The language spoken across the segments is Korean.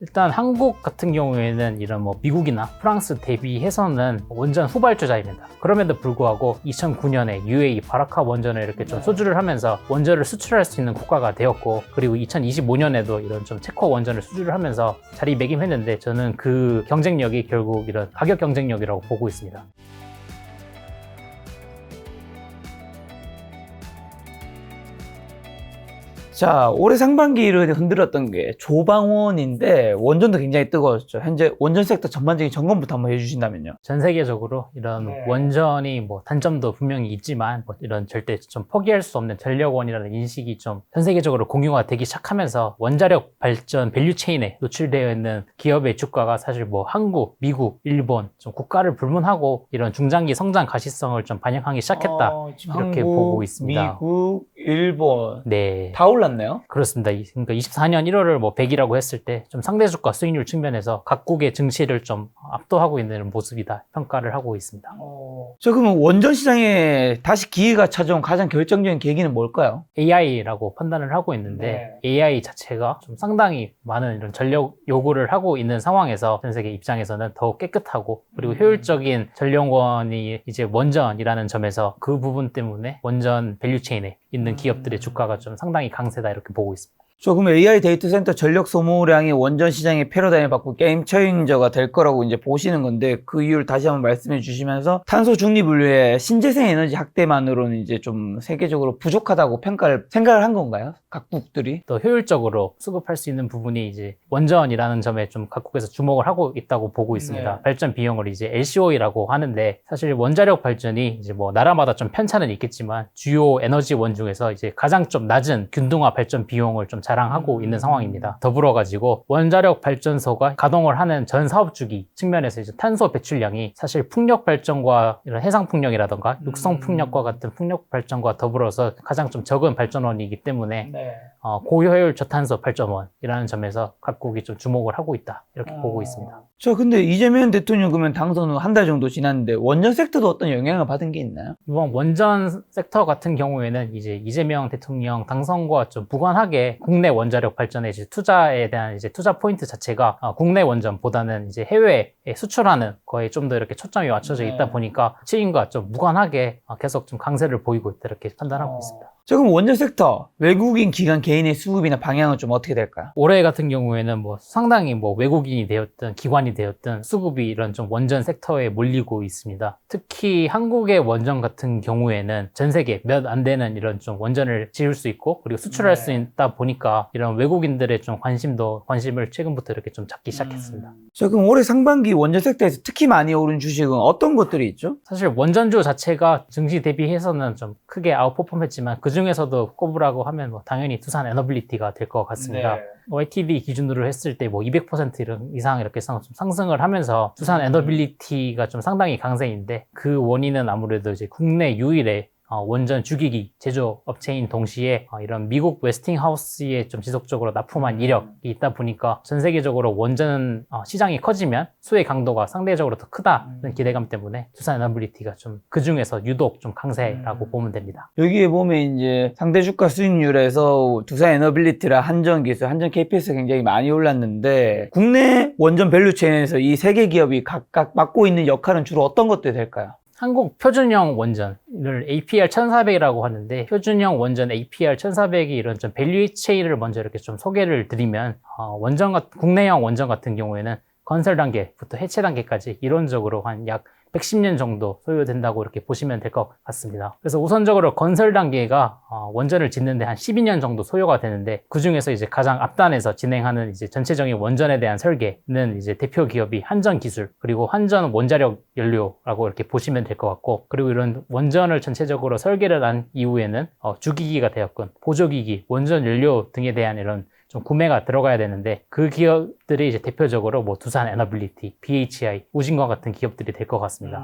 일단 한국 같은 경우에는 이런 뭐 미국이나 프랑스 대비해서는 원전 후발주자입니다. 그럼에도 불구하고 2009년에 UAE 바라카 원전을 이렇게 좀 수주를 하면서 원전을 수출할 수 있는 국가가 되었고, 그리고 2025년에도 이런 좀 체코 원전을 수주를 하면서 자리매김했는데, 저는 그 경쟁력이 결국 이런 가격 경쟁력이라고 보고 있습니다. 자, 올해 상반기를 흔들었던 게 조방원인데 원전도 굉장히 뜨거웠죠. 현재 원전 섹터 전반적인 점검부터 한번 해주신다면요. 전 세계적으로 이런 원전이 뭐 단점도 분명히 있지만 뭐 이런 절대 좀 포기할 수 없는 전력원이라는 인식이 좀 전 세계적으로 공유가 되기 시작하면서 원자력 발전 밸류체인에 노출되어 있는 기업의 주가가 사실 뭐 한국, 미국, 일본 좀 국가를 불문하고 이런 중장기 성장 가시성을 좀 반영하기 시작했다. 이렇게 한국, 보고 있습니다. 미국, 일본 네. 다 올랐네요. 그렇습니다. 그러니까 24년 1월을 뭐 100이라고 했을 때 좀 상대 주가 수익률 측면에서 각국의 증시를 좀 압도하고 있는 모습이다 평가를 하고 있습니다. 저 그러면 원전 시장에 다시 기회가 찾아온 가장 결정적인 계기는 뭘까요? AI라고 판단을 하고 있는데 AI 자체가 좀 상당히 많은 이런 전력 요구를 하고 있는 상황에서 전 세계 입장에서는 더욱 깨끗하고 그리고 효율적인 전력원이 이제 원전이라는 점에서 그 부분 때문에 원전 밸류체인에 있는 기업들의 주가가 좀 상당히 강세다 이렇게 보고 있습니다. 저 그럼 AI 데이터 센터 전력 소모량이 원전 시장의 패러다임을 바꾸고 게임 체인저가 될 거라고 이제 보시는 건데, 그 이유를 다시 한번 말씀해 주시면서 탄소 중립을 위해 신재생 에너지 확대만으로는 이제 좀 세계적으로 부족하다고 생각을 한 건가요? 각국들이? 또 효율적으로 수급할 수 있는 부분이 이제 원전이라는 점에 좀 각국에서 주목을 하고 있다고 보고 있습니다. 네. 발전 비용을 이제 LCOE라고 하는데, 사실 원자력 발전이 이제 뭐 나라마다 좀 편차는 있겠지만 주요 에너지원 중에서 이제 가장 좀 낮은 균등화 발전 비용을 좀 자랑하고 있는 상황입니다. 더불어 가지고 원자력 발전소가 가동을 하는 전 사업 주기 측면에서 이제 탄소 배출량이 사실 풍력 발전과 이런 해상 풍력이라던가 육성 풍력과 같은 풍력 발전과 더불어서 가장 좀 적은 발전원이기 때문에 고효율 저탄소 발전원이라는 점에서 각국이 좀 주목을 하고 있다 이렇게 보고 있습니다. 저 근데 이재명 대통령 그러면 당선 후 한 달 정도 지났는데 원전 섹터도 어떤 영향을 받은 게 있나요? 이번 원전 섹터 같은 경우에는 이제 이재명 대통령 당선과 좀 무관하게 국내 원자력 발전의 이제 투자에 대한 이제 투자 포인트 자체가 국내 원전보다는 이제 해외에 수출하는 거에 좀 더 이렇게 초점이 맞춰져 있다 보니까 치인과 좀 무관하게 계속 좀 강세를 보이고 있다 이렇게 판단하고 있습니다. 자, 그럼 원전 섹터 외국인 기관 개인의 수급이나 방향은 좀 어떻게 될까요? 올해 같은 경우에는 뭐 상당히 뭐 외국인이 되었든 기관이 되었든 수급이 이런 좀 원전 섹터에 몰리고 있습니다. 특히 한국의 원전 같은 경우에는 전 세계 몇 안 되는 이런 좀 원전을 지을 수 있고 그리고 수출할 수 있다 보니까 이런 외국인들의 좀 관심을 최근부터 이렇게 좀 잡기 시작했습니다. 자, 그럼 올해 상반기 원전 섹터에서 특히 많이 오른 주식은 어떤 것들이 있죠? 사실 원전주 자체가 증시 대비해서는 좀 크게 아웃퍼폼했지만 그 중에서도 꼽으라고 하면 뭐 당연히 두산 에너빌리티가 될 것 같습니다. YTD 기준으로 했을 때 뭐 200% 이상 이렇게 상승을 하면서 두산 에너빌리티가 좀 상당히 강세인데, 그 원인은 아무래도 이제 국내 유일의 원전 주기기 제조업체인 동시에 이런 미국 웨스팅하우스에 좀 지속적으로 납품한 이력이 있다 보니까 전 세계적으로 원전 시장이 커지면 수혜 강도가 상대적으로 더 크다는 기대감 때문에 두산 에너빌리티가 좀 그 중에서 유독 좀 강세라고 보면 됩니다. 여기에 보면 이제 상대 주가 수익률에서 두산 에너빌리티랑 한전 기술, 한전 KPS가 굉장히 많이 올랐는데, 국내 원전 밸류체인에서 이 세 개 기업이 각각 맡고 있는 역할은 주로 어떤 것들이 될까요? 한국 표준형 원전을 APR 1400이라고 하는데, 표준형 원전 APR 1400이 이런 좀 밸류 체인을 먼저 이렇게 좀 소개를 드리면, 국내형 원전 같은 경우에는 건설 단계부터 해체 단계까지 이론적으로 한 약 110년 정도 소요된다고 이렇게 보시면 될 것 같습니다. 그래서 우선적으로 건설 단계가 원전을 짓는데 한 12년 정도 소요가 되는데, 그 중에서 이제 가장 앞단에서 진행하는 이제 전체적인 원전에 대한 설계는 이제 대표 기업이 한전 기술, 그리고 한전 원자력 연료라고 이렇게 보시면 될 것 같고, 그리고 이런 원전을 전체적으로 설계를 한 이후에는 주기기가 되었건 보조기기, 원전 연료 등에 대한 이런 좀 구매가 들어가야 되는데, 그 기업들이 이제 대표적으로 뭐 두산 에너빌리티, BHI, 우진과 같은 기업들이 될 것 같습니다.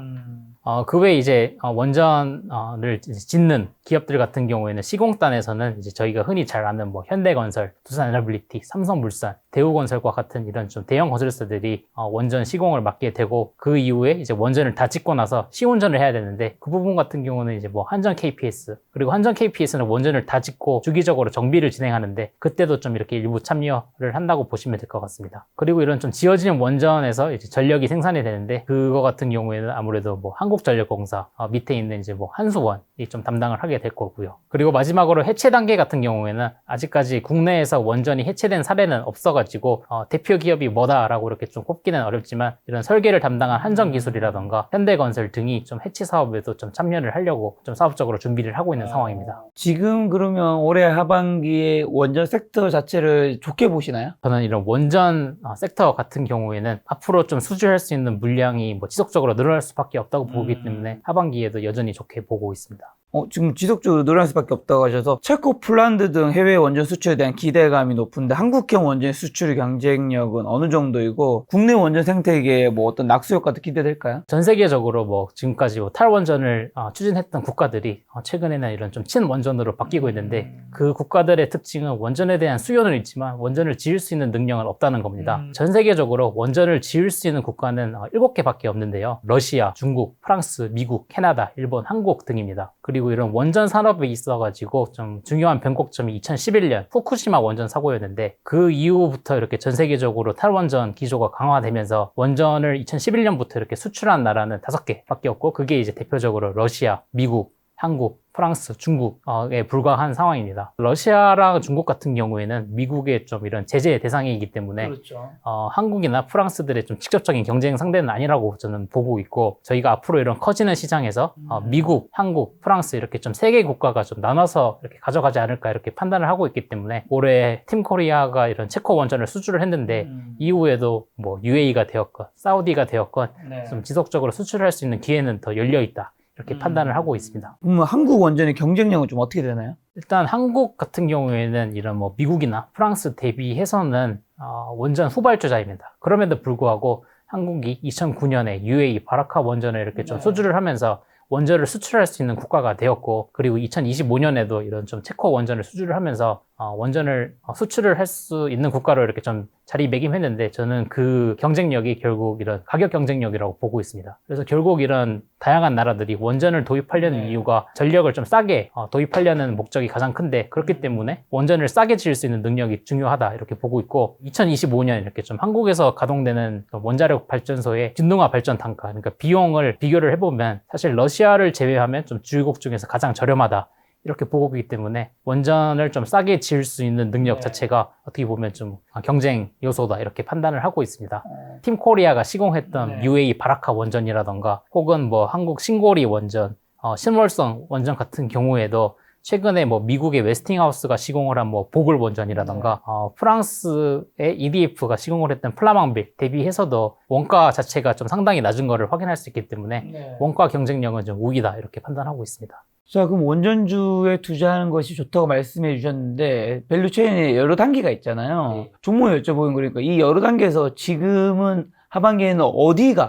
그 외에 이제 원전을 짓는 기업들 같은 경우에는 시공단에서는 이제 저희가 흔히 잘 아는 뭐 현대건설, 두산에너빌리티, 삼성물산, 대우건설과 같은 이런 좀 대형 건설사들이 원전 시공을 맡게 되고, 그 이후에 이제 원전을 다 짓고 나서 시운전을 해야 되는데, 그 부분 같은 경우는 이제 뭐 한전 KPS, 그리고 한전 KPS는 원전을 다 짓고 주기적으로 정비를 진행하는데, 그때도 좀 이렇게 개발에 일부 참여를 한다고 보시면 될 것 같습니다. 그리고 이런 좀 지어진 원전에서 이제 전력이 생산이 되는데 그거 같은 경우에는 아무래도 뭐 한국전력공사 밑에 있는 이제 뭐 한수원이 좀 담당을 하게 될 거고요. 그리고 마지막으로 해체 단계 같은 경우에는 아직까지 국내에서 원전이 해체된 사례는 없어가지고 대표 기업이 뭐다라고 이렇게 좀 꼽기는 어렵지만 이런 설계를 담당한 한전기술이라던가 현대건설 등이 좀 해체 사업에도 좀 참여를 하려고 좀 사업적으로 준비를 하고 있는 상황입니다. 지금 그러면 올해 하반기에 원전 섹터 자체를 좋게 보시나요? 저는 이런 원전 섹터 같은 경우에는 앞으로 좀 수주할 수 있는 물량이 뭐 지속적으로 늘어날 수밖에 없다고 보기 때문에 하반기에도 여전히 좋게 보고 있습니다. 지금 지속적으로 늘어날 수밖에 없다고 하셔서 체코, 폴란드 등 해외 원전 수출에 대한 기대감이 높은데 한국형 원전 수출 경쟁력은 어느 정도이고 국내 원전 생태계에 뭐 어떤 낙수 효과도 기대될까요? 전 세계적으로 뭐 지금까지 뭐 탈원전을 추진했던 국가들이 최근에는 이런 좀 친원전으로 바뀌고 있는데 그 국가들의 특징은 원전에 대한 수요는 있지만 원전을 지을 수 있는 능력은 없다는 겁니다. 전 세계적으로 원전을 지을 수 있는 국가는 7개밖에 없는데요. 러시아, 중국, 프랑스, 미국, 캐나다, 일본, 한국 등입니다. 그리고 이런 원전 산업에 있어가지고 좀 중요한 변곡점이 2011년 후쿠시마 원전 사고였는데 그 이후부터 이렇게 전 세계적으로 탈원전 기조가 강화되면서 원전을 2011년부터 이렇게 수출한 나라는 5개밖에 없고 그게 이제 대표적으로 러시아, 미국, 한국, 프랑스, 중국에 불과한 상황입니다. 러시아랑 중국 같은 경우에는 미국의 좀 이런 제재 대상이기 때문에 그렇죠. 한국이나 프랑스들의 좀 직접적인 경쟁 상대는 아니라고 저는 보고 있고 저희가 앞으로 이런 커지는 시장에서 미국, 한국, 프랑스 이렇게 좀 3개 국가가 좀 나눠서 이렇게 가져가지 않을까 이렇게 판단을 하고 있기 때문에 올해 팀코리아가 이런 체코 원전을 수주를 했는데 이후에도 뭐 UAE가 되었건 사우디가 되었건 좀 지속적으로 수출할 수 있는 기회는 더 열려 있다. 이렇게 판단을 하고 있습니다. 그러면 한국 원전의 경쟁력은 좀 어떻게 되나요? 일단 한국 같은 경우에는 이런 뭐 미국이나 프랑스 대비해서는 원전 후발주자입니다. 그럼에도 불구하고 한국이 2009년에 UAE 바라카 원전을 이렇게 좀 수주를 하면서 원전을 수출할 수 있는 국가가 되었고 그리고 2025년에도 이런 좀 체코 원전을 수주를 하면서 원전을 수출을 할 수 있는 국가로 이렇게 좀 자리매김했는데 저는 그 경쟁력이 결국 이런 가격 경쟁력이라고 보고 있습니다. 그래서 결국 이런 다양한 나라들이 원전을 도입하려는 이유가 전력을 좀 싸게 도입하려는 목적이 가장 큰데 그렇기 때문에 원전을 싸게 지을 수 있는 능력이 중요하다 이렇게 보고 있고 2025년 이렇게 좀 한국에서 가동되는 원자력 발전소의 균등화 발전 단가 그러니까 비용을 비교를 해보면 사실 러시아를 제외하면 좀 주요국 중에서 가장 저렴하다 이렇게 보고 있기 때문에 원전을 좀 싸게 지을 수 있는 능력 자체가 어떻게 보면 좀 경쟁 요소다 이렇게 판단을 하고 있습니다. 팀코리아가 시공했던 UAE 바라카 원전이라던가 혹은 뭐 한국 신고리 원전, 신월성 원전 같은 경우에도 최근에 뭐 미국의 웨스팅하우스가 시공을 한 뭐 보글 원전이라던가 프랑스의 EDF가 시공을 했던 플라망빌 대비해서도 원가 자체가 좀 상당히 낮은 거를 확인할 수 있기 때문에 원가 경쟁력은 좀 우위다 이렇게 판단하고 있습니다. 자, 그럼 원전주에 투자하는 것이 좋다고 말씀해 주셨는데 밸류체인에 여러 단계가 있잖아요. 종목을 여쭤보는 거니까 이 여러 단계에서 지금은 하반기에는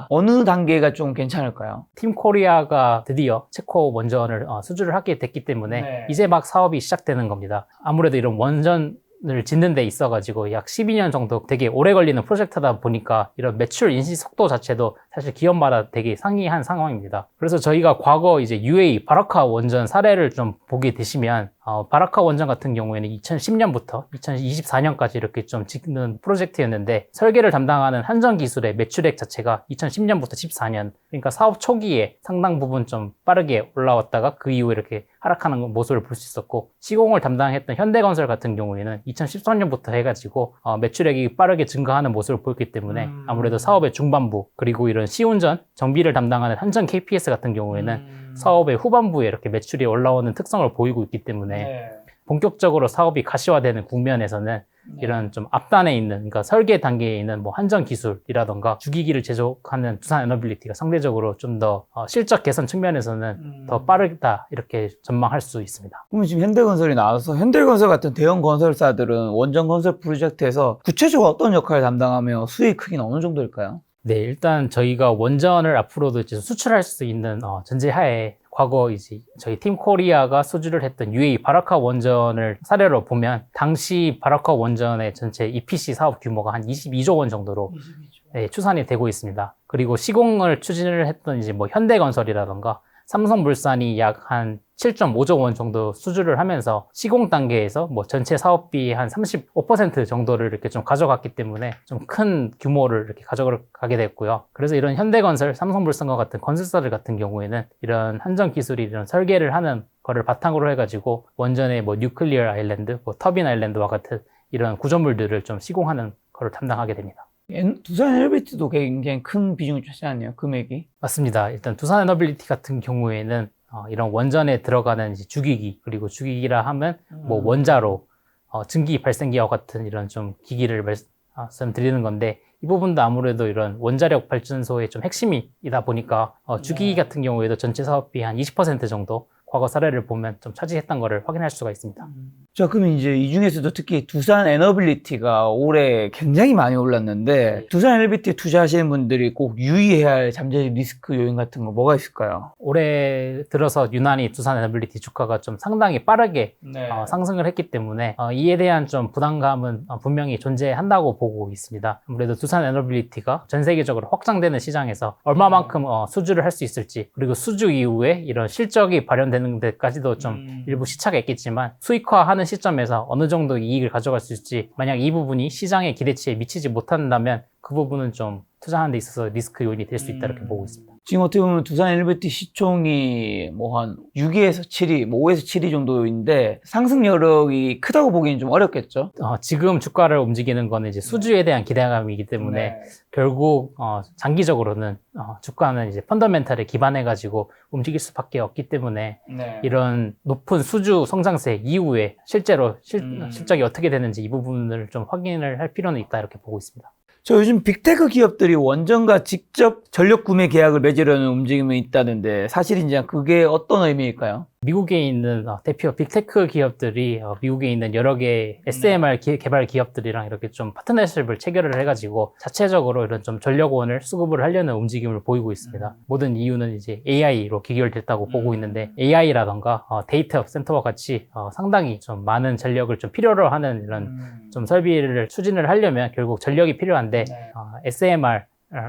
어느 단계가 좀 괜찮을까요? 팀코리아가 드디어 체코 원전을 수주를 하게 됐기 때문에 이제 막 사업이 시작되는 겁니다. 아무래도 이런 원전을 짓는 데 있어가지고 약 12년 정도 되게 오래 걸리는 프로젝트다 보니까 이런 매출 인식 속도 자체도 사실 기업마다 되게 상이한 상황입니다. 그래서 저희가 과거 이제 UAE 바라카 원전 사례를 좀 보게 되시면 바라카 원전 같은 경우에는 2010년부터 2024년까지 이렇게 좀 짓는 프로젝트였는데 설계를 담당하는 한전기술의 매출액 자체가 2010년부터 14년 그러니까 사업 초기에 상당 부분 좀 빠르게 올라왔다가 그 이후에 이렇게 하락하는 모습을 볼 수 있었고 시공을 담당했던 현대건설 같은 경우에는 2013년부터 해가지고 매출액이 빠르게 증가하는 모습을 보였기 때문에 아무래도 사업의 중반부 그리고 이런 시운전 정비를 담당하는 한전 KPS 같은 경우에는 사업의 후반부에 이렇게 매출이 올라오는 특성을 보이고 있기 때문에 본격적으로 사업이 가시화되는 국면에서는 이런 좀 앞단에 있는 그러니까 설계 단계에 있는 뭐 한전 기술이라던가 주기기를 제조하는 두산 에너빌리티가 상대적으로 좀 더 실적 개선 측면에서는 더 빠르다 이렇게 전망할 수 있습니다. 그러면 지금 현대건설이 나와서 현대건설 같은 대형 건설사들은 원전 건설 프로젝트에서 구체적으로 어떤 역할을 담당하며 수익 크기는 어느 정도일까요? 네, 일단 저희가 원전을 앞으로도 이제 수출할 수 있는 전제하에 과거 이제 저희 팀코리아가 수주를 했던 UAE 바라카 원전을 사례로 보면 당시 바라카 원전의 전체 EPC 사업 규모가 한 22조 원 정도로 추산이 되고 있습니다. 그리고 시공을 추진을 했던 이제 뭐 현대건설이라던가 삼성물산이 약 한 7.5조 원 정도 수주를 하면서 시공 단계에서 뭐 전체 사업비 한 35% 정도를 이렇게 좀 가져갔기 때문에 좀 큰 규모를 이렇게 가져가게 됐고요. 그래서 이런 현대건설, 삼성물산과 같은 건설사들 같은 경우에는 이런 한전 기술이 이런 설계를 하는 거를 바탕으로 해가지고 원전의 뭐 뉴클리어 아일랜드, 뭐 터빈 아일랜드와 같은 이런 구조물들을 좀 시공하는 거를 담당하게 됩니다. 두산 에너빌리티도 굉장히 큰 비중을 차지하네요, 금액이. 맞습니다. 일단 두산 에너빌리티 같은 경우에는 이런 원전에 들어가는 이제 주기기, 그리고 주기기라 하면 뭐 원자로, 증기 발생기와 같은 이런 좀 기기를 말씀드리는 건데, 이 부분도 아무래도 이런 원자력 발전소의 좀 핵심이다 보니까 주기기 같은 경우에도 전체 사업비 한 20% 정도 과거 사례를 보면 좀 차지했던 거를 확인할 수가 있습니다. 자, 그러면 이제 이 중에서도 특히 두산 에너빌리티가 올해 굉장히 많이 올랐는데, 두산 에너빌리티에 투자하시는 분들이 꼭 유의해야 할 잠재적 리스크 요인 같은 거 뭐가 있을까요? 올해 들어서 유난히 두산 에너빌리티 주가가 좀 상당히 빠르게 상승을 했기 때문에 이에 대한 좀 부담감은 분명히 존재한다고 보고 있습니다. 아무래도 두산 에너빌리티가 전 세계적으로 확장되는 시장에서 얼마만큼 수주를 할 수 있을지, 그리고 수주 이후에 이런 실적이 발현되는 데까지도 좀 일부 시차가 있겠지만 수익화하는 시점에서 어느 정도 이익을 가져갈 수 있을지, 만약 이 부분이 시장의 기대치에 미치지 못한다면 그 부분은 좀 투자하는 데 있어서 리스크 요인이 될 수 있다 이렇게 보고 있습니다. 지금 어떻게 보면 두산 에너빌리티 시총이 뭐 한 6위에서 7위, 뭐 5에서 7위 정도인데 상승 여력이 크다고 보기엔 좀 어렵겠죠? 지금 주가를 움직이는 거는 이제 수주에 대한 기대감이기 때문에 결국 장기적으로는 주가는 이제 펀더멘탈에 기반해 가지고 움직일 수밖에 없기 때문에 이런 높은 수주 성장세 이후에 실제로 실적이 어떻게 되는지 이 부분을 좀 확인을 할 필요는 있다 이렇게 보고 있습니다. 저 요즘 빅테크 기업들이 원전과 직접 전력 구매 계약을 맺으려는 움직임이 있다는데 사실인지 그게 어떤 의미일까요? 미국에 있는 대표 빅테크 기업들이 미국에 있는 여러 개의 SMR 개발 기업들이랑 이렇게 좀 파트너십을 체결을 해가지고 자체적으로 이런 좀 전력원을 수급을 하려는 움직임을 보이고 있습니다. 모든 이유는 이제 AI로 귀결됐다고 보고 있는데, AI라던가 데이터 센터와 같이 상당히 좀 많은 전력을 좀 필요로 하는 이런 좀 설비를 추진을 하려면 결국 전력이 필요한데 SMR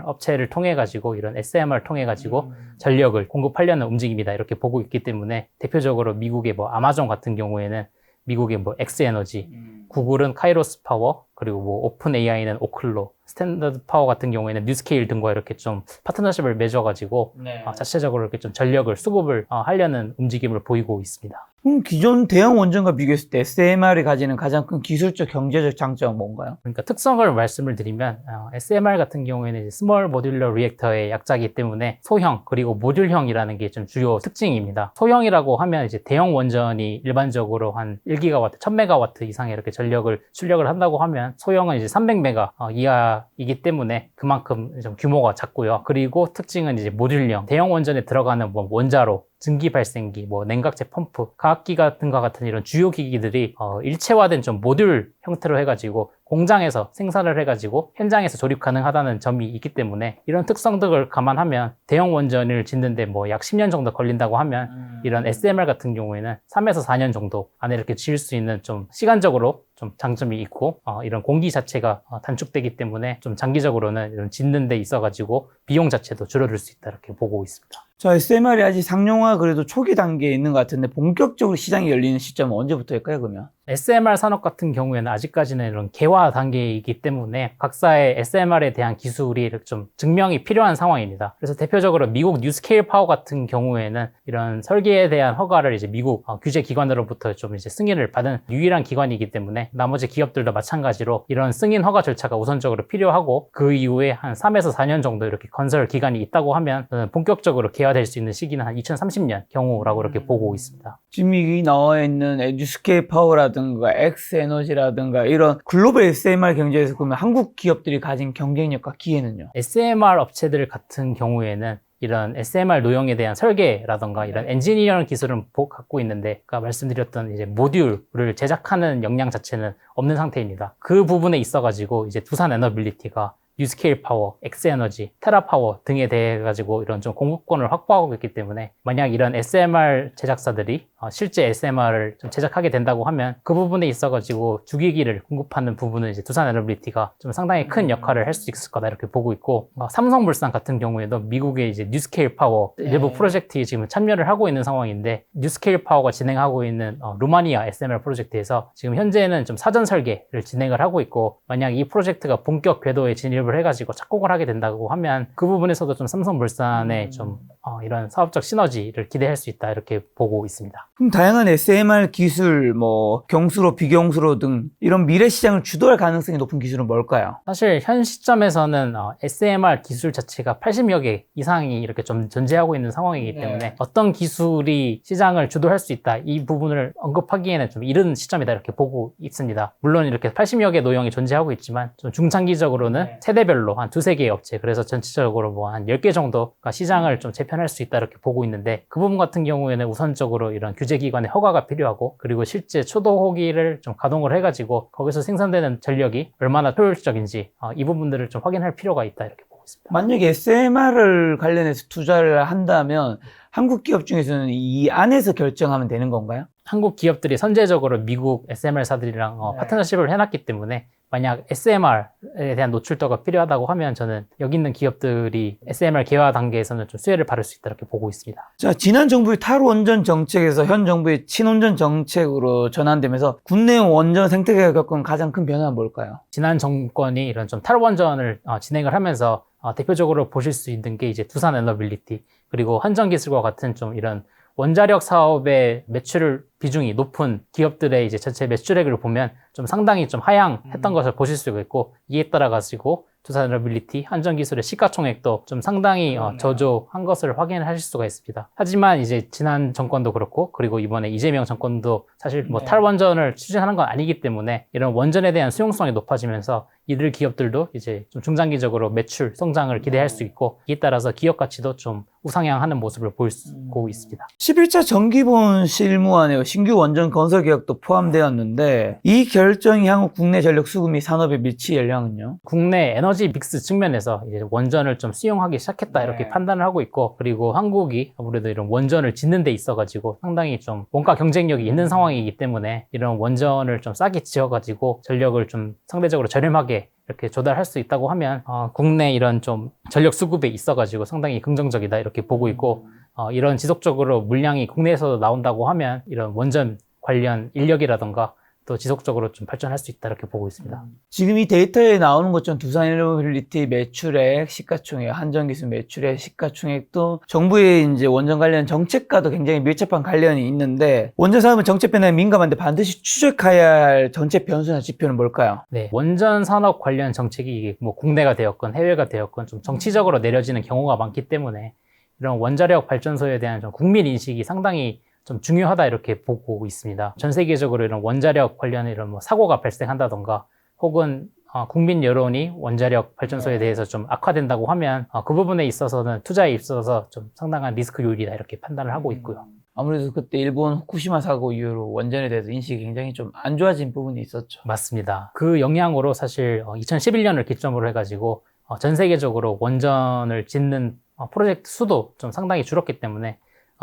업체를 통해 가지고 이런 SMR을 통해 가지고 전력을 공급하려는 움직임이다 이렇게 보고 있기 때문에, 대표적으로 미국의 뭐 아마존 같은 경우에는 미국의 뭐 엑스에너지, 구글은 카이로스 파워, 그리고 뭐 오픈 AI는 오클로, 스탠더드 파워 같은 경우에는 뉴스케일 등과 이렇게 좀 파트너십을 맺어가지고 자체적으로 이렇게 좀 전력을 수급을 하려는 움직임을 보이고 있습니다. 기존 대형 원전과 비교했을 때 SMR이 가지는 가장 큰 기술적, 경제적 장점은 뭔가요? 그러니까 특성을 말씀을 드리면 SMR 같은 경우에는 이제 스몰 모듈러 리액터의 약자이기 때문에 소형 그리고 모듈형이라는 게 좀 주요 특징입니다. 소형이라고 하면 이제 대형 원전이 일반적으로 한 1기가와트, 1000메가와트 이상의 이렇게 전력을 출력을 한다고 하면 소형은 이제 300메가 이하이기 때문에 그만큼 좀 규모가 작고요. 그리고 특징은 이제 모듈형, 대형 원전에 들어가는 뭐 원자로, 증기 발생기, 뭐 냉각제 펌프, 과학기 등과 같은 이런 주요 기기들이 일체화된 좀 모듈 형태로 해가지고 공장에서 생산을 해가지고 현장에서 조립 가능하다는 점이 있기 때문에, 이런 특성들을 감안하면 대형 원전을 짓는데 뭐 약 10년 정도 걸린다고 하면 이런 SMR 같은 경우에는 3에서 4년 정도 안에 이렇게 지을 수 있는 좀 시간적으로 좀 장점이 있고, 이런 공기 자체가 단축되기 때문에 좀 장기적으로는 이런 짓는 데 있어가지고 비용 자체도 줄어들 수 있다 이렇게 보고 있습니다. 자, SMR이 아직 상용화 그래도 초기 단계에 있는 것 같은데 본격적으로 시장이 열리는 시점은 언제부터일까요, 그러면? SMR 산업 같은 경우에는 아직까지는 이런 개화 단계이기 때문에 각사의 SMR에 대한 기술이 이렇게 좀 증명이 필요한 상황입니다. 그래서 대표적으로 미국 뉴스케일 파워 같은 경우에는 이런 설계에 대한 허가를 이제 미국 규제 기관으로부터 좀 이제 승인을 받은 유일한 기관이기 때문에 나머지 기업들도 마찬가지로 이런 승인 허가 절차가 우선적으로 필요하고, 그 이후에 한 3에서 4년 정도 이렇게 건설 기간이 있다고 하면 본격적으로 개화될 수 있는 시기는 한 2030년 경우라고 이렇게 보고 있습니다. 지금 이 나와 있는 뉴스케일 파워라든가 엑스에너지라든가 이런 글로벌 SMR 경제에서 그러면 한국 기업들이 가진 경쟁력과 기회는요? SMR 업체들 같은 경우에는 이런 SMR 노형에 대한 설계라던가 이런 엔지니어링 기술은 갖고 있는데, 아까 말씀드렸던 이제 모듈을 제작하는 역량 자체는 없는 상태입니다. 그 부분에 있어가지고 이제 두산 에너빌리티가 뉴스케일 파워, 엑스에너지, 테라파워 등에 대해 가지고 이런 좀 공급권을 확보하고 있기 때문에, 만약 이런 SMR 제작사들이 실제 SMR을 좀 제작하게 된다고 하면 그 부분에 있어가지고 주기기를 공급하는 부분은 이제 두산 에너빌리티가 좀 상당히 큰 역할을 할 수 있을 거다 이렇게 보고 있고, 삼성물산 같은 경우에도 미국의 이제 뉴스케일 파워 일부 프로젝트에 지금 참여를 하고 있는 상황인데, 뉴스케일 파워가 진행하고 있는 루마니아 SMR 프로젝트에서 지금 현재는 좀 사전 설계를 진행을 하고 있고, 만약 이 프로젝트가 본격 궤도에 진입을 해가지고 착공을 하게 된다고 하면 그 부분에서도 좀 삼성물산의 좀 이런 사업적 시너지를 기대할 수 있다 이렇게 보고 있습니다. 그럼 다양한 SMR 기술, 뭐 경수로, 비경수로 등 이런 미래 시장을 주도할 가능성이 높은 기술은 뭘까요? 사실 현 시점에서는 SMR 기술 자체가 80여 개 이상이 이렇게 좀 존재하고 있는 상황이기 때문에 어떤 기술이 시장을 주도할 수 있다, 이 부분을 언급하기에는 좀 이른 시점이다 이렇게 보고 있습니다. 물론 이렇게 80여 개 노형이 존재하고 있지만 좀 중장기적으로는 세대별로 한 두세 개의 업체, 그래서 전체적으로 뭐 한 10개 정도가 시장을 좀 재편할 수 있다 이렇게 보고 있는데, 그 부분 같은 경우에는 우선적으로 이런 규제기관의 허가가 필요하고, 그리고 실제 초도호기를 좀 가동을 해가지고 거기서 생산되는 전력이 얼마나 효율적인지 이 부분들을 좀 확인할 필요가 있다 이렇게 보고 있습니다. 만약에 SMR을 관련해서 투자를 한다면 한국 기업 중에서는 이 안에서 결정하면 되는 건가요? 한국 기업들이 선제적으로 미국 SMR사들이랑 파트너십을 해놨기 때문에 만약 SMR에 대한 노출도가 필요하다고 하면 저는 여기 있는 기업들이 SMR 개화 단계에서는 좀 수혜를 받을 수 있다 이렇게 보고 있습니다. 자, 지난 정부의 탈원전 정책에서 현 정부의 친원전 정책으로 전환되면서 국내 원전 생태계가 겪은 가장 큰 변화는 뭘까요? 지난 정권이 이런 좀 탈원전을 진행을 하면서 대표적으로 보실 수 있는 게 이제 두산 에너빌리티, 그리고 한전기술과 같은 좀 이런 원자력 사업의 매출 비중이 높은 기업들의 이제 전체 매출액을 보면 좀 상당히 좀 하향했던 것을 보실 수가 있고, 이에 따라 가지고 두산 에너빌리티, 한전기술의 시가총액도 좀 상당히 저조한 것을 확인하실 수가 있습니다. 하지만 이제 지난 정권도 그렇고, 그리고 이번에 이재명 정권도 사실 뭐 탈원전을 추진하는 건 아니기 때문에 이런 원전에 대한 수용성이 높아지면서 이들 기업들도 이제 좀 중장기적으로 매출 성장을 기대할 수 있고, 이에 따라서 기업 가치도 좀 우상향하는 모습을 보이고 있습니다. 11차 정기본 실무안에 신규 원전 건설 계획도 포함되었는데, 이 결정이 향후 국내 전력 수급 및 산업에 미칠 영향은요? 국내 에너지 믹스 측면에서 이제 원전을 좀 수용하기 시작했다 이렇게 판단을 하고 있고, 그리고 한국이 아무래도 이런 원전을 짓는 데 있어가지고 상당히 좀 원가 경쟁력이 있는 상황이기 때문에 이런 원전을 좀 싸게 지어가지고 전력을 좀 상대적으로 저렴하게 이렇게 조달할 수 있다고 하면 국내 이런 좀 전력 수급에 있어가지고 상당히 긍정적이다 이렇게 보고 있고, 이런 지속적으로 물량이 국내에서 나온다고 하면 이런 원전 관련 인력이라던가 또 지속적으로 좀 발전할 수 있다 이렇게 보고 있습니다. 지금 이 데이터에 나오는 것처럼 두산에너빌리티 매출액, 시가총액, 한전기술 매출액, 시가총액도 정부의 이제 원전 관련 정책과도 굉장히 밀접한 관련이 있는데, 원전 산업은 정책 변화에 민감한데 반드시 추적해야 할 정책 변수나 지표는 뭘까요? 네, 원전 산업 관련 정책이 뭐 국내가 되었건 해외가 되었건 좀 정치적으로 내려지는 경우가 많기 때문에 이런 원자력 발전소에 대한 좀 국민 인식이 상당히 좀 중요하다 이렇게 보고 있습니다. 전 세계적으로 이런 원자력 관련해 이런 뭐 사고가 발생한다던가, 혹은 국민 여론이 원자력 발전소에 대해서 좀 악화된다고 하면 그 부분에 있어서는 투자에 있어서 좀 상당한 리스크 요인이다 이렇게 판단을 하고 있고요. 아무래도 그때 일본 후쿠시마 사고 이후로 원전에 대해서 인식이 굉장히 좀 안 좋아진 부분이 있었죠. 맞습니다. 그 영향으로 사실 2011년을 기점으로 해가지고 전 세계적으로 원전을 짓는 프로젝트 수도 좀 상당히 줄었기 때문에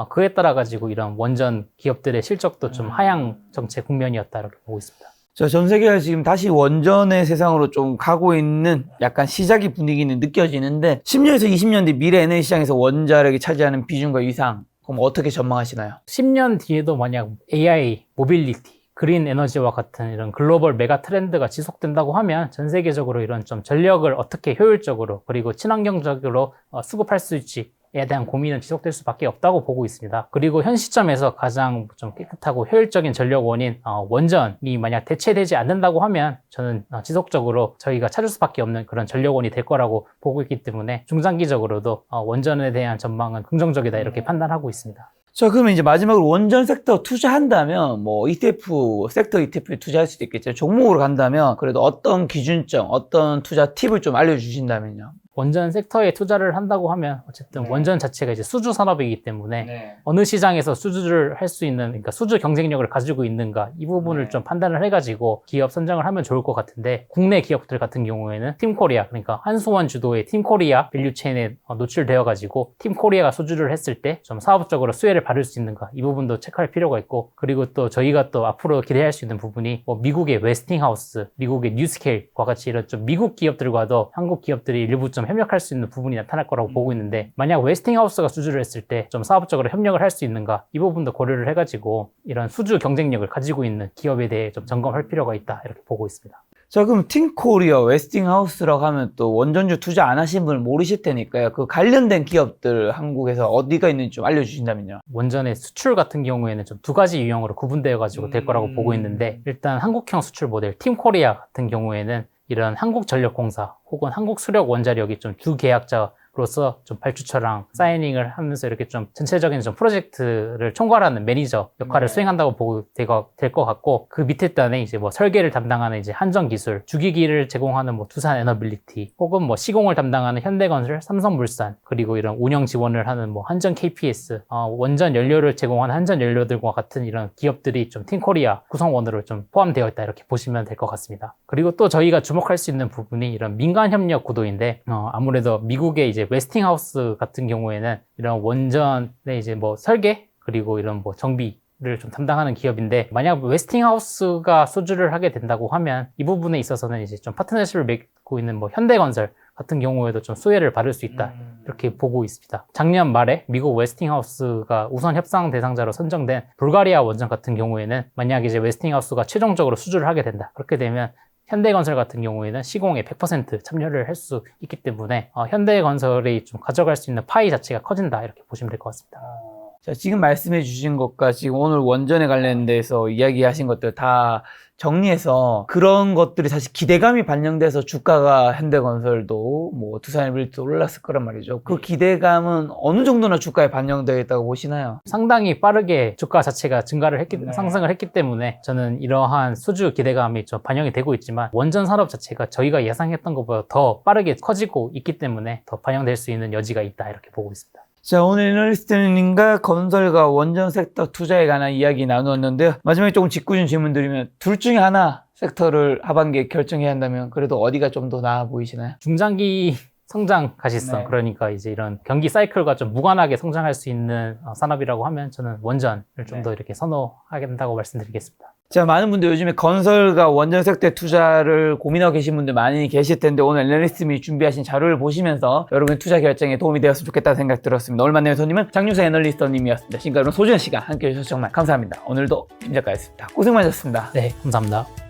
그에 따라 가지고 이런 원전 기업들의 실적도 좀 하향 정책 국면이었다 이렇게 보고 있습니다. 자, 전 세계가 지금 다시 원전의 세상으로 좀 가고 있는 약간 시작의 분위기는 느껴지는데, 10년에서 20년 뒤 미래 에너지 시장에서 원자력이 차지하는 비중과 위상, 그럼 어떻게 전망하시나요? 10년 뒤에도 만약 AI, 모빌리티, 그린 에너지와 같은 이런 글로벌 메가 트렌드가 지속된다고 하면 전 세계적으로 이런 좀 전력을 어떻게 효율적으로 그리고 친환경적으로 수급할 수 있지 에 대한 고민은 지속될 수밖에 없다고 보고 있습니다. 그리고 현 시점에서 가장 좀 깨끗하고 효율적인 전력원인 원전이 만약 대체되지 않는다고 하면 저는 지속적으로 저희가 찾을 수밖에 없는 그런 전력원이 될 거라고 보고 있기 때문에 중장기적으로도 원전에 대한 전망은 긍정적이다 이렇게 판단하고 있습니다. 자, 그러면 이제 마지막으로 원전 섹터 투자한다면 뭐 ETF, 섹터 ETF에 투자할 수도 있겠죠. 종목으로 간다면 그래도 어떤 기준점, 어떤 투자 팁을 좀 알려주신다면요? 원전 섹터에 투자를 한다고 하면 어쨌든 네. 원전 자체가 이제 수주 산업이기 때문에 네. 어느 시장에서 수주를 할 수 있는, 그러니까 수주 경쟁력을 가지고 있는가 이 부분을 네. 좀 판단을 해가지고 기업 선정을 하면 좋을 것 같은데, 국내 기업들 같은 경우에는 팀코리아, 그러니까 한수원 주도의 팀코리아 밸류체인에 노출되어가지고 팀코리아가 수주를 했을 때 좀 사업적으로 수혜를 받을 수 있는가 이 부분도 체크할 필요가 있고, 그리고 또 저희가 또 앞으로 기대할 수 있는 부분이 뭐 미국의 웨스팅하우스, 미국의 뉴스케일과 같이 이런 좀 미국 기업들과도 한국 기업들이 일부 좀 협력할 수 있는 부분이 나타날 거라고 보고 있는데, 만약 웨스팅하우스가 수주를 했을 때 좀 사업적으로 협력을 할 수 있는가 이 부분도 고려를 해가지고 이런 수주 경쟁력을 가지고 있는 기업에 대해 좀 점검할 필요가 있다 이렇게 보고 있습니다. 자, 그럼 팀코리아, 웨스팅하우스라고 하면 또 원전주 투자 안 하신 분을 모르실 테니까요. 그 관련된 기업들 한국에서 어디가 있는지 좀 알려주신다면요. 원전의 수출 같은 경우에는 좀 두 가지 유형으로 구분되어 가지고 될 거라고 보고 있는데, 일단 한국형 수출 모델 팀코리아 같은 경우에는 이런 한국전력공사 혹은 한국수력원자력이 좀 주 계약자로서 좀 발주처랑 사이닝을 하면서 이렇게 좀 전체적인 좀 프로젝트를 총괄하는 매니저 역할을 네. 수행한다고 보고 될 것 같고, 그 밑에 단에 이제 뭐 설계를 담당하는 이제 한전기술, 주기기를 제공하는 뭐 두산에너빌리티, 혹은 뭐 시공을 담당하는 현대건설, 삼성물산, 그리고 이런 운영 지원을 하는 뭐 한전 KPS, 원전 연료를 제공하는 한전 연료들과 같은 이런 기업들이 좀 팀코리아 구성원으로 좀 포함되어 있다 이렇게 보시면 될 것 같습니다. 그리고 또 저희가 주목할 수 있는 부분이 이런 민간 협력 구도인데, 아무래도 미국의 이제 웨스팅하우스 같은 경우에는 이런 원전의 이제 뭐 설계 그리고 이런 뭐 정비를 좀 담당하는 기업인데, 만약 웨스팅하우스가 수주를 하게 된다고 하면 이 부분에 있어서는 이제 좀 파트너십을 맺고 있는 뭐 현대건설 같은 경우에도 좀 수혜를 받을 수 있다 이렇게 보고 있습니다. 작년 말에 미국 웨스팅하우스가 우선 협상 대상자로 선정된 불가리아 원전 같은 경우에는 만약 이제 웨스팅하우스가 최종적으로 수주를 하게 된다, 그렇게 되면 현대건설 같은 경우에는 시공에 100% 참여를 할 수 있기 때문에 현대건설이 좀 가져갈 수 있는 파이 자체가 커진다 이렇게 보시면 될 것 같습니다. 자, 지금 말씀해 주신 것과 지금 오늘 원전에 관련돼서 이야기하신 것들 다 정리해서 그런 것들이 사실 기대감이 반영돼서 주가가 현대건설도 뭐 두산에너빌리티도 올랐을 거란 말이죠. 그 기대감은 어느 정도나 주가에 반영되어 있다고 보시나요? 상당히 빠르게 주가 자체가 증가를 네. 상승을 했기 때문에 저는 이러한 수주 기대감이 좀 반영이 되고 있지만, 원전 산업 자체가 저희가 예상했던 것보다 더 빠르게 커지고 있기 때문에 더 반영될 수 있는 여지가 있다 이렇게 보고 있습니다. 자, 오늘 애널리스트님과 건설과 원전 섹터 투자에 관한 이야기 나누었는데요. 마지막에 조금 짓궂은 질문 드리면, 둘 중에 하나 섹터를 하반기에 결정해야 한다면 그래도 어디가 좀 더 나아 보이시나요? 중장기 성장 가시성, 네. 그러니까 이제 이런 경기 사이클과 좀 무관하게 성장할 수 있는 산업이라고 하면 저는 원전을 좀 네. 더 이렇게 선호하게 된다고 말씀드리겠습니다. 자, 많은 분들 요즘에 건설과 원전 섹터에 투자를 고민하고 계신 분들 많이 계실 텐데, 오늘 애널리스트님이 준비하신 자료를 보시면서 여러분의 투자 결정에 도움이 되었으면 좋겠다는 생각 들었습니다. 오늘 만난 손님은 장윤서 애널리스트님이었습니다. 지금까지 소중한 시간 함께 해주셔서 정말 감사합니다. 오늘도 김 작가였습니다. 고생 많으셨습니다. 네, 감사합니다.